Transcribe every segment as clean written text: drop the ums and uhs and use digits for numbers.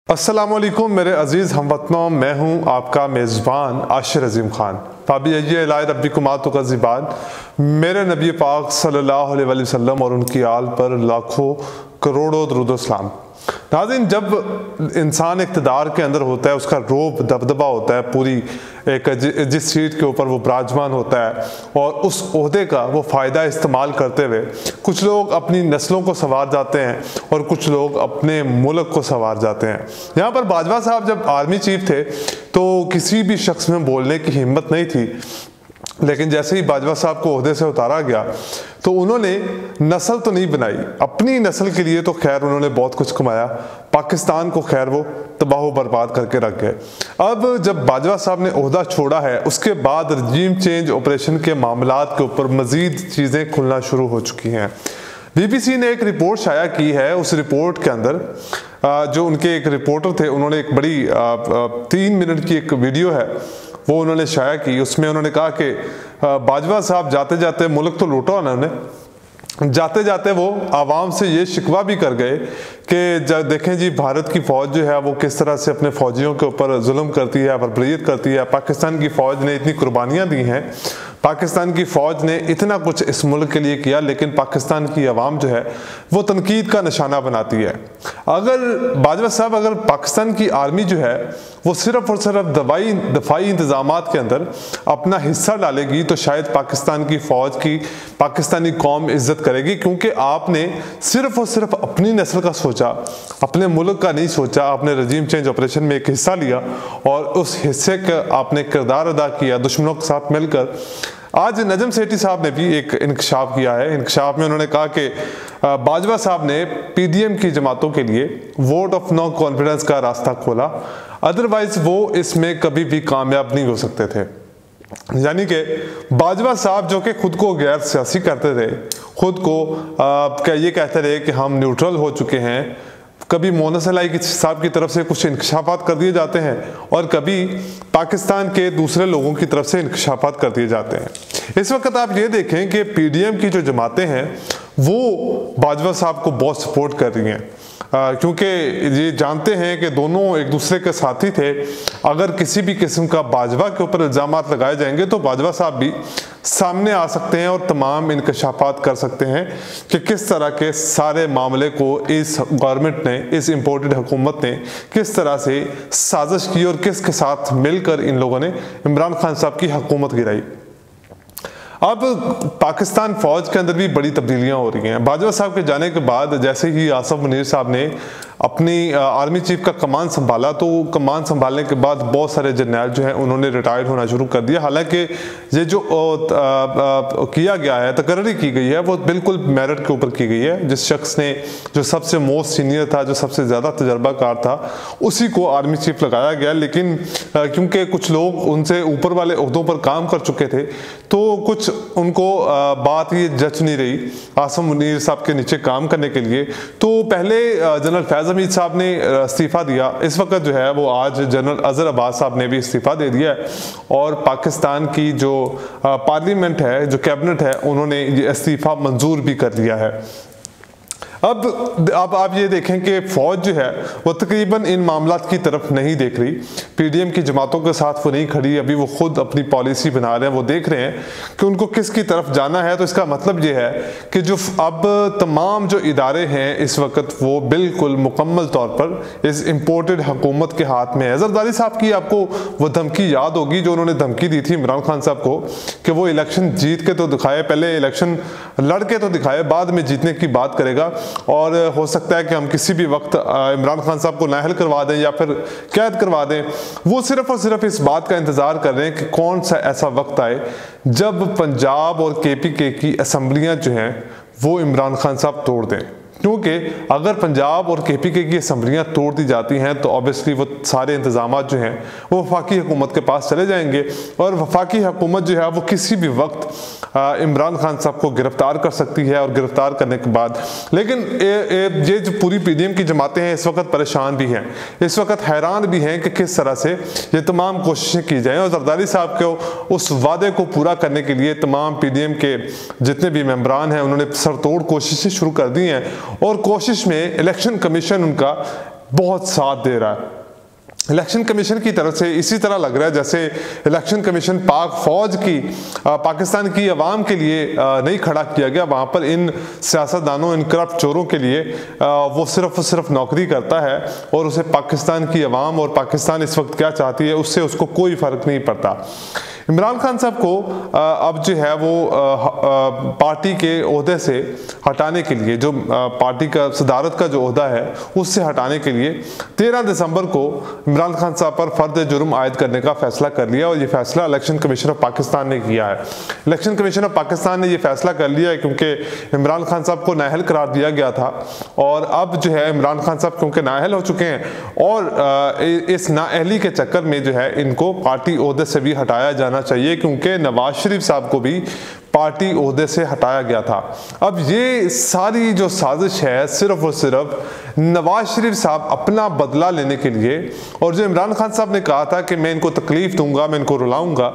अस्सलामुअलैकुम मेरे अजीज़ हमवतनों, मैं हूँ आपका मेज़बान आशिर अजीम ख़ान। फाबिय्ये इला रब्बिकुम आतुका ज़िबान। मेरे नबी पाक सल्लल्लाहु अलैहि वसल्लम और उनकी आल पर लाखों करोड़ों दुरूद व सलाम। नाज़रीन, जब इंसान इक़्तिदार के अंदर होता है, उसका रोब दबदबा होता है, पूरी एक जिस सीट के ऊपर वो विराजमान होता है और उस ओहदे का वो फ़ायदा इस्तेमाल करते हुए कुछ लोग अपनी नस्लों को संवार जाते हैं और कुछ लोग अपने मुल्क को संवार जाते हैं। यहाँ पर बाजवा साहब जब आर्मी चीफ थे तो किसी भी शख्स में बोलने की हिम्मत नहीं थी, लेकिन जैसे ही बाजवा साहब को ओहदे से उतारा गया तो उन्होंने नस्ल तो नहीं बनाई, अपनी नस्ल के लिए तो खैर उन्होंने बहुत कुछ कमाया, पाकिस्तान को खैर वो तबाह बर्बाद करके रख गए। अब जब बाजवा साहब ने ओहदा छोड़ा है, उसके बाद रजीम चेंज ऑपरेशन के मामलात के ऊपर मज़ीद चीज़ें खुलना शुरू हो चुकी हैं। BBC ने एक रिपोर्ट शाया की है। उस रिपोर्ट के अंदर जो उनके एक रिपोर्टर थे, उन्होंने एक बड़ी 3 मिनट की एक वीडियो है वो उन्होंने शाया की। उसमें उन्होंने कहा कि बाजवा साहब जाते जाते मुल्क तो लूटा उन्होंने, जाते जाते वो आवाम से ये शिकवा भी कर गए कि जब देखें जी भारत की फ़ौज जो है वो किस तरह से अपने फ़ौजियों के ऊपर जुल्म करती है, बर्बरियत करती है। पाकिस्तान की फ़ौज ने इतनी कुर्बानियाँ दी हैं, पाकिस्तान की फ़ौज ने इतना कुछ इस मुल्क के लिए किया, लेकिन पाकिस्तान की आवाम जो है वो तनकीद का निशाना बनाती है। अगर बाजवा साहब अगर पाकिस्तान की आर्मी जो है वो सिर्फ़ और सिर्फ दफाई इंतज़ामात के अंदर अपना हिस्सा डालेगी तो शायद पाकिस्तान की फ़ौज की पाकिस्तानी कौम इज़्ज़त करेगी, क्योंकि आपने सिर्फ़ और सिर्फ अपनी नस्ल का सोचा, अपने मुल्क का नहीं सोचा। आपने रजीम चेंज ऑपरेशन में एक हिस्सा लिया और उस हिस्से का आपने किरदार अदा किया दुश्मनों के साथ मिलकर। आज नजम सेठी साहब ने भी एक इंकशाफ किया है। इंकशाफ में उन्होंने कहा कि बाजवा साहब ने PDM की जमातों के लिए वोट ऑफ नो कॉन्फिडेंस का रास्ता खोला, अदरवाइज वो इसमें कभी भी कामयाब नहीं हो सकते थे। यानी कि बाजवा साहब जो कि खुद को गैर सियासी करते थे, खुद को ये कहते रहे कि हम न्यूट्रल हो चुके हैं, कभी मोहम्मद अली साहब की तरफ से कुछ इंकशाफात कर दिए जाते हैं और कभी पाकिस्तान के दूसरे लोगों की तरफ से इंकशाफात कर दिए जाते हैं। इस वक्त आप ये देखें कि PDM की जो जमातें हैं वो बाजवा साहब को बहुत सपोर्ट कर रही हैं, क्योंकि ये जानते हैं कि दोनों एक दूसरे के साथी थे। अगर किसी भी किस्म का बाजवा के ऊपर इल्ज़ामात लगाए जाएंगे तो बाजवा साहब भी सामने आ सकते हैं और तमाम इंकशाफात कर सकते हैं कि किस तरह के सारे मामले को इस गवर्नमेंट ने, इस इम्पोर्टेड हुकूमत ने किस तरह से साजिश की और किसके साथ मिलकर इन लोगों ने इमरान खान साहब की हुकूमत गिराई। अब पाकिस्तान फ़ौज के अंदर भी बड़ी तब्दीलियां हो रही हैं। बाजवा साहब के जाने के बाद जैसे ही आसिफ मुनीर साहब ने अपनी आर्मी चीफ का कमान संभाला तो कमान संभालने के बाद बहुत सारे जर्नल जो हैं उन्होंने रिटायर्ड होना शुरू कर दिया। हालांकि ये जो किया गया है, तकर्री की गई है, वो बिल्कुल मेरिट के ऊपर की गई है। जिस शख्स ने जो सबसे मोस्ट सीनियर था, जो सबसे ज़्यादा तजर्बाकार था, उसी को आर्मी चीफ लगाया गया। लेकिन क्योंकि कुछ लोग उनसे ऊपर वाले ओहदों पर काम कर चुके थे तो कुछ उनको बात ये जच नहीं रही आसिफ मुनीर साहब के नीचे काम करने के लिए। तो पहले जनरल फैज़ हमीद साहब ने इस्तीफ़ा दिया, इस वक्त जो है वो आज जनरल अजहर अब्बास साहब ने भी इस्तीफ़ा दे दिया है और पाकिस्तान की जो पार्लियामेंट है, जो कैबिनेट है, उन्होंने ये इस्तीफ़ा मंजूर भी कर लिया है। अब आप ये देखें कि फ़ौज जो है वो तकरीबन इन मामलात की तरफ नहीं देख रही, PDM की जमातों के साथ वो नहीं खड़ी। अभी वो खुद अपनी पॉलिसी बना रहे हैं, वो देख रहे हैं कि उनको किसकी तरफ जाना है। तो इसका मतलब ये है कि जो अब तमाम जो इदारे हैं इस वक्त वो बिल्कुल मुकम्मल तौर पर इस इम्पोर्टेड हुकूमत के हाथ में है। जरदारी साहब की आपको वो धमकी याद होगी जो उन्होंने धमकी दी थी इमरान खान साहब को कि वो इलेक्शन जीत के तो दिखाए, पहले इलेक्शन लड़ के तो दिखाए, बाद में जीतने की बात करेगा और हो सकता है कि हम किसी भी वक्त इमरान खान साहब को नाअहल करवा दें या फिर कैद करवा दें। वो सिर्फ और सिर्फ इस बात का इंतज़ार कर रहे हैं कि कौन सा ऐसा वक्त आए जब पंजाब और KPK की असम्बलियाँ जो हैं वो इमरान खान साहब तोड़ दें। क्योंकि अगर पंजाब और KPK की असम्बलियाँ तोड़ दी जाती हैं तो ऑब्वियसली वो सारे इंतज़ामात जो हैं वो वफाकी हुकूमत के पास चले जाएंगे और वफाकी हुकूमत जो है वो किसी भी वक्त इमरान खान साहब को गिरफ्तार कर सकती है और गिरफ्तार करने के बाद। लेकिन ये जो पूरी PDM की जमातें हैं इस वक्त परेशान भी हैं, इस वक्त हैरान भी हैं कि किस तरह से ये तमाम कोशिशें की जाएँ। और जरदारी साहब को उस वादे को पूरा करने के लिए तमाम PDM के जितने भी मेम्बरान हैं उन्होंने सरतोड़ कोशिशें शुरू कर दी हैं और कोशिश में इलेक्शन कमीशन उनका बहुत साथ दे रहा है। इलेक्शन कमीशन की तरफ से इसी तरह लग रहा है जैसे इलेक्शन कमीशन पाक फौज की पाकिस्तान की आवाम के लिए नहीं खड़ा किया गया, वहाँ पर इन सियासतदानों, इन करप्ट चोरों के लिए वो सिर्फ नौकरी करता है और उसे पाकिस्तान की आवाम और पाकिस्तान इस वक्त क्या चाहती है उससे उसको कोई फ़र्क नहीं पड़ता। इमरान खान साहब को अब जो है वो पार्टी के ओहदे से हटाने के लिए, जो पार्टी का सदारत का जो ओहदा है उससे हटाने के लिए 13 दिसंबर को इमरान खान साहब पर फर्द जुर्म आयद करने का फैसला कर लिया और ये फैसला इलेक्शन कमीशन ऑफ पाकिस्तान ने किया है। इलेक्शन कमीशन ऑफ पाकिस्तान ने ये फैसला कर लिया है क्योंकि इमरान खान साहब को नाअहल करार दिया गया था और अब जो है इमरान खान साहब क्योंकि नाअहल हो चुके हैं और इस नाअहली के चक्कर में जो है इनको पार्टी ओहदे से भी हटाया जाना चाहिए क्योंकि नवाज शरीफ साहब को भी पार्टी ओहदे से हटाया गया था। अब ये सारी जो साजिश है सिर्फ और सिर्फ नवाज शरीफ साहब अपना बदला लेने के लिए, और जो इमरान खान साहब ने कहा था कि मैं इनको तकलीफ दूंगा, मैं इनको रुलाऊंगा,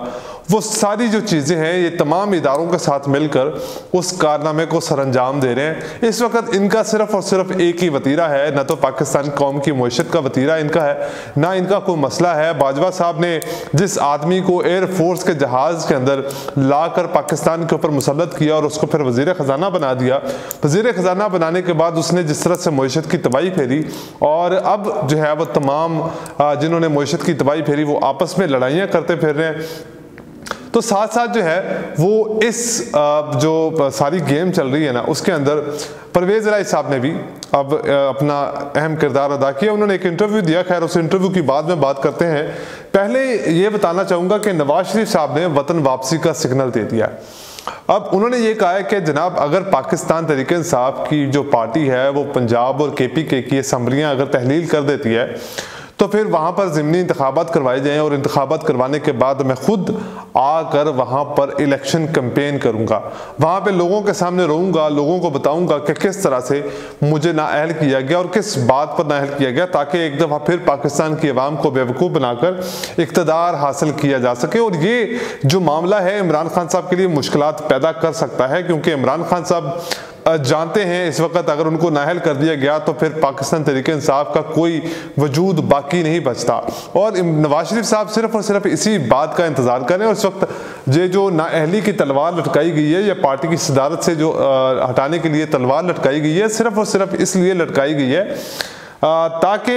वो सारी जो चीज़ें हैं ये तमाम इदारों के साथ मिलकर उस कारनामे को सरअंजाम दे रहे हैं। इस वक्त इनका सिर्फ और सिर्फ एक ही वतीरा है, ना तो पाकिस्तान कौम की मईशत का वतीरा इनका है, ना इनका कोई मसला है। बाजवा साहब ने जिस आदमी को एयरफोर्स के जहाज़ के अंदर लाकर पाकिस्तान के ऊपर मुसल्लत किया और उसको फिर वज़ीर ख़जाना बना दिया, वज़ीर ख़जाना बनाने के बाद उसने जिस तरह से मईशत की तबाही फेरी और अब जो है वो तमाम जिन्होंने मईशत की तबाही फेरी वो आपस में लड़ाइयाँ करते फिर रहे हैं। तो साथ साथ जो है वो इस जो सारी गेम चल रही है ना उसके अंदर परवेज़ इलाही साहब ने भी अब अपना अहम किरदार अदा किया। उन्होंने एक इंटरव्यू दिया, खैर उस इंटरव्यू की बाद में बात करते हैं। पहले ये बताना चाहूँगा कि नवाज शरीफ साहब ने वतन वापसी का सिग्नल दे दिया। अब उन्होंने ये कहा है कि जनाब अगर पाकिस्तान तहरीक इंसाफ की जो पार्टी है वो पंजाब और KPK की असम्बलियाँ अगर तहलील कर देती है तो फिर वहाँ पर ज़िमनी इंतखाबात करवाए जाएँ और इंतखाबात करवाने के बाद मैं खुद आकर वहाँ पर इलेक्शन कैंपेन करूँगा, वहाँ पे लोगों के सामने रहूँगा, लोगों को बताऊँगा कि किस तरह से मुझे नाअहल किया गया और किस बात पर नाअहल किया गया, ताकि एक दफ़ा फिर पाकिस्तान की आवाम को बेवकूफ़ बनाकर इक़्तिदार हासिल किया जा सके। और ये जो मामला है इमरान खान साहब के लिए मुश्किलात पैदा कर सकता है क्योंकि इमरान खान साहब जानते हैं इस वक्त अगर उनको नाअहल कर दिया गया तो फिर पाकिस्तान तहरीक इंसाफ का कोई वजूद बाकी नहीं बचता। और नवाज शरीफ साहब सिर्फ और सिर्फ इसी बात का इंतज़ार करें। और इस वक्त ये जो नाअहली की तलवार लटकाई गई है या पार्टी की सदारत से जो हटाने के लिए तलवार लटकाई गई है, सिर्फ और सिर्फ इसलिए लटकाई गई है ताकि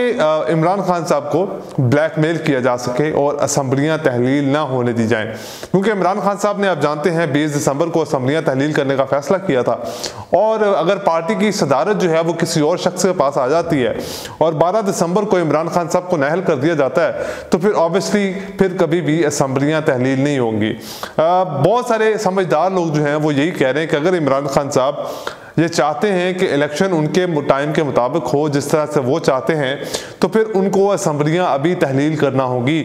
इमरान खान साहब को ब्लैकमेल किया जा सके और असम्बलियाँ तहलील ना होने दी जाएं। क्योंकि इमरान खान साहब ने आप जानते हैं 20 दिसंबर को असम्बलियाँ तहलील करने का फैसला किया था और अगर पार्टी की सदारत जो है वो किसी और शख्स के पास आ जाती है और 12 दिसंबर को इमरान खान साहब को नाअहल कर दिया जाता है तो फिर ऑब्वियसली फिर कभी भी असम्बलियाँ तहलील नहीं होंगी। बहुत सारे समझदार लोग जो हैं वो यही कह रहे हैं कि अगर इमरान खान साहब ये चाहते हैं कि इलेक्शन उनके टाइम के मुताबिक हो जिस तरह से वो चाहते हैं तो फिर उनको असम्बलियाँ अभी तहलील करना होगी,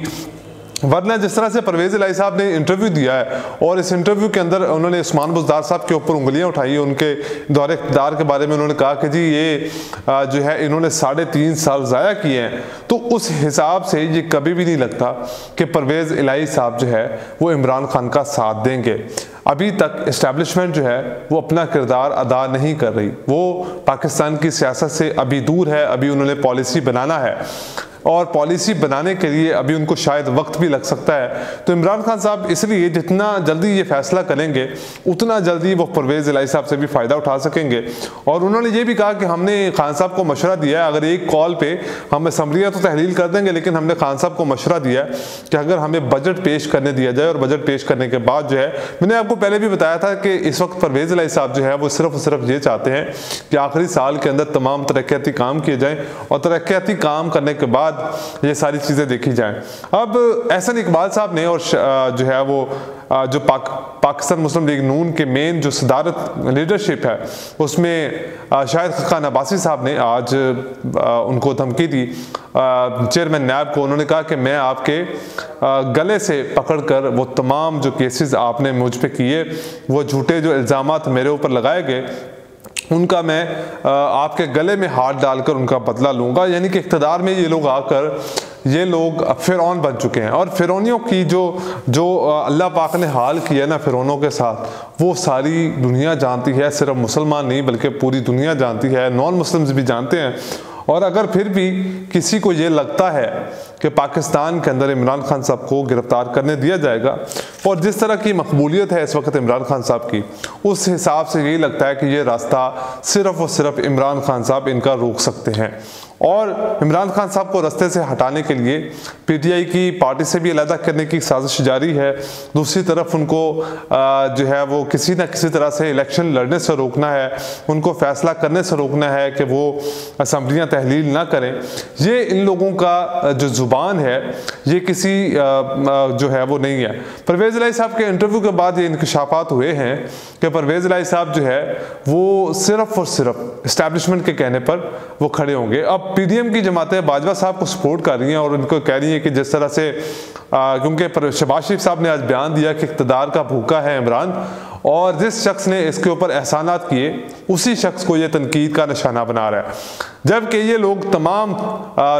वरना जिस तरह से परवेज़ इलाही साहब ने इंटरव्यू दिया है और इस इंटरव्यू के अंदर उन्होंने उस्मान बुज़दार साहब के ऊपर उंगलियां उठाई, उनके दौरे इक़्तिदार के बारे में उन्होंने कहा कि जी ये जो है इन्होंने 3.5 साल ज़ाया किए हैं, तो उस हिसाब से ये कभी भी नहीं लगता कि परवेज़ इलाही साहब जो है वो इमरान खान का साथ देंगे। अभी तक इस्टेब्लिशमेंट जो है वो अपना किरदार अदा नहीं कर रही, वो पाकिस्तान की सियासत से अभी दूर है। अभी उन्होंने पॉलिसी बनाना है और पॉलिसी बनाने के लिए अभी उनको शायद वक्त भी लग सकता है। तो इमरान खान साहब इसलिए जितना जल्दी ये फैसला करेंगे उतना जल्दी वो परवेज़ इलाही साहब से भी फ़ायदा उठा सकेंगे। और उन्होंने ये भी कहा कि हमने खान साहब को मशवरा दिया है, अगर एक कॉल पे हम असम्बलियाँ तो तहलील कर देंगे लेकिन हमने खान साहब को मशवरा दिया है कि अगर हमें बजट पेश करने दिया जाए और बजट पेश करने के बाद जो है, मैंने आपको पहले भी बताया था कि इस वक्त परवेज़ इलाही साहब जो है वो सिर्फ और सिर्फ ये चाहते हैं कि आखिरी साल के अंदर तमाम तरक्याती काम किए जाएँ और तरक्याती काम करने के बाद ये सारी चीज़ें देखी जाएं। अब एहसन इकबाल साहब ने और जो है वो जो पाकिस्तान मुस्लिम लीग नून के मेन जो सदारत लीडरशिप है उसमें शाहिद खान अब्बासी साहब ने आज उनको धमकी दी चेयरमैन नैब को। उन्होंने कहा कि मैं आपके गले से पकड़कर वो तमाम जो केसेस आपने मुझ पे किए, वो झूठे जो इल्ज़ामात मेरे ऊपर लगाए गए, उनका मैं आपके गले में हाथ डालकर उनका बदला लूँगा। यानी कि इक़्तिदार में ये लोग आकर ये लोग फ़िरौन बन चुके हैं और फ़िरौनियों की जो अल्लाह पाक ने हाल किया ना फ़िरौनों के साथ, वो सारी दुनिया जानती है, सिर्फ मुसलमान नहीं बल्कि पूरी दुनिया जानती है, नॉन मुस्लिम्स भी जानते हैं। और अगर फिर भी किसी को ये लगता है कि पाकिस्तान के अंदर इमरान खान साहब को गिरफ्तार करने दिया जाएगा, और जिस तरह की मकबूलियत है इस वक्त इमरान खान साहब की, उस हिसाब से यही लगता है कि ये रास्ता सिर्फ और सिर्फ इमरान खान साहब इनका रोक सकते हैं। और इमरान खान साहब को रास्ते से हटाने के लिए पीटीआई की पार्टी से भी अलग करने की साजिश जारी है। दूसरी तरफ उनको जो है वो किसी न किसी तरह से इलेक्शन लड़ने से रोकना है, उनको फैसला करने से रोकना है कि वो असम्बलियाँ तहलील ना करें। ये इन लोगों का जो ज़ुबान है ये किसी जो है वो नहीं है। परवेज़ इलाही साहब के इंटरव्यू के बाद ये इंकशाफात हुए हैं कि परवेज़ इलाही साहब जो है वो सिर्फ और सिर्फ इस्टेब्लिशमेंट के कहने पर वो खड़े होंगे। अब पीडीएम की जमातें बाजवा साहब को सपोर्ट कर रही हैं और उनको कह रही हैं कि जिस तरह से क्योंकि शहबाज शरीफ साहब ने आज बयान दिया कि इक़्तिदार का भूखा है इमरान, और जिस शख्स ने इसके ऊपर एहसानात किए उसी शख्स को ये तनकीद का निशाना बना रहा है। जबकि ये लोग तमाम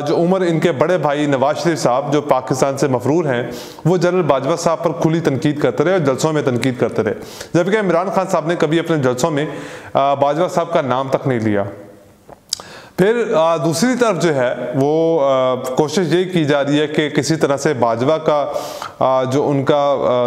जो उम्र इनके बड़े भाई नवाज शरीफ साहब जो पाकिस्तान से मफरूर हैं, वो जनरल बाजवा साहब पर खुली तनकीद करते रहे और जलसों में तनकीद करते रहे, जबकि इमरान खान साहब ने कभी अपने जलसों में बाजवा साहब का नाम तक नहीं लिया। फिर दूसरी तरफ जो है वो कोशिश ये की जा रही है कि किसी तरह से बाजवा का जो उनका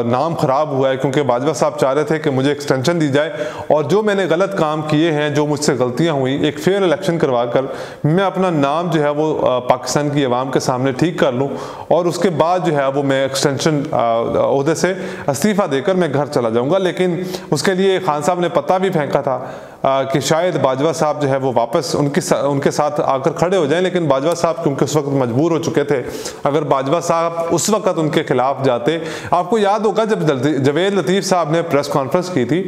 नाम ख़राब हुआ है, क्योंकि बाजवा साहब चाह रहे थे कि मुझे एक्सटेंशन दी जाए और जो मैंने गलत काम किए हैं, जो मुझसे गलतियां हुई, एक फेयर इलेक्शन करवा कर मैं अपना नाम जो है वो पाकिस्तान की आवाम के सामने ठीक कर लूँ और उसके बाद जो है वो मैं एक्सटेंशन ओहदे से इस्तीफ़ा देकर मैं घर चला जाऊँगा। लेकिन उसके लिए खान साहब ने पता भी फेंका था कि शायद बाजवा साहब जो है वो वापस उनके साथ आकर खड़े हो जाएं, लेकिन बाजवा साहब क्योंकि उस वक्त मजबूर हो चुके थे। अगर बाजवा साहब उस वक्त उनके खिलाफ जाते, आपको याद होगा जब जवेद लतीफ़ साहब ने प्रेस कॉन्फ्रेंस की थी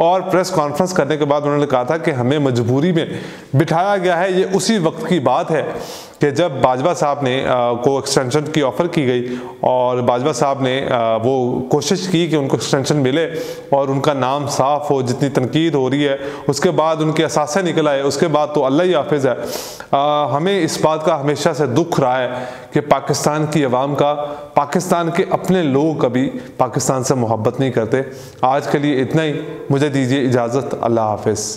और प्रेस कॉन्फ्रेंस करने के बाद उन्होंने कहा था कि हमें मजबूरी में बिठाया गया है। ये उसी वक्त की बात है कि जब बाजवा साहब ने को एक्सटेंशन की ऑफ़र की गई और बाजवा साहब ने वो कोशिश की कि उनको एक्सटेंशन मिले और उनका नाम साफ़ हो। जितनी तनकीद हो रही है उसके बाद उनके असासे निकल आए, उसके बाद तो अल्लाह ही हाफिज़ है। हमें इस बात का हमेशा से दुख रहा है कि पाकिस्तान की आवाम का, पाकिस्तान के अपने लोग कभी पाकिस्तान से मोहब्बत नहीं करते। आज के लिए इतना ही, मुझे दीजिए इजाज़त। अल्लाह हाफिज़।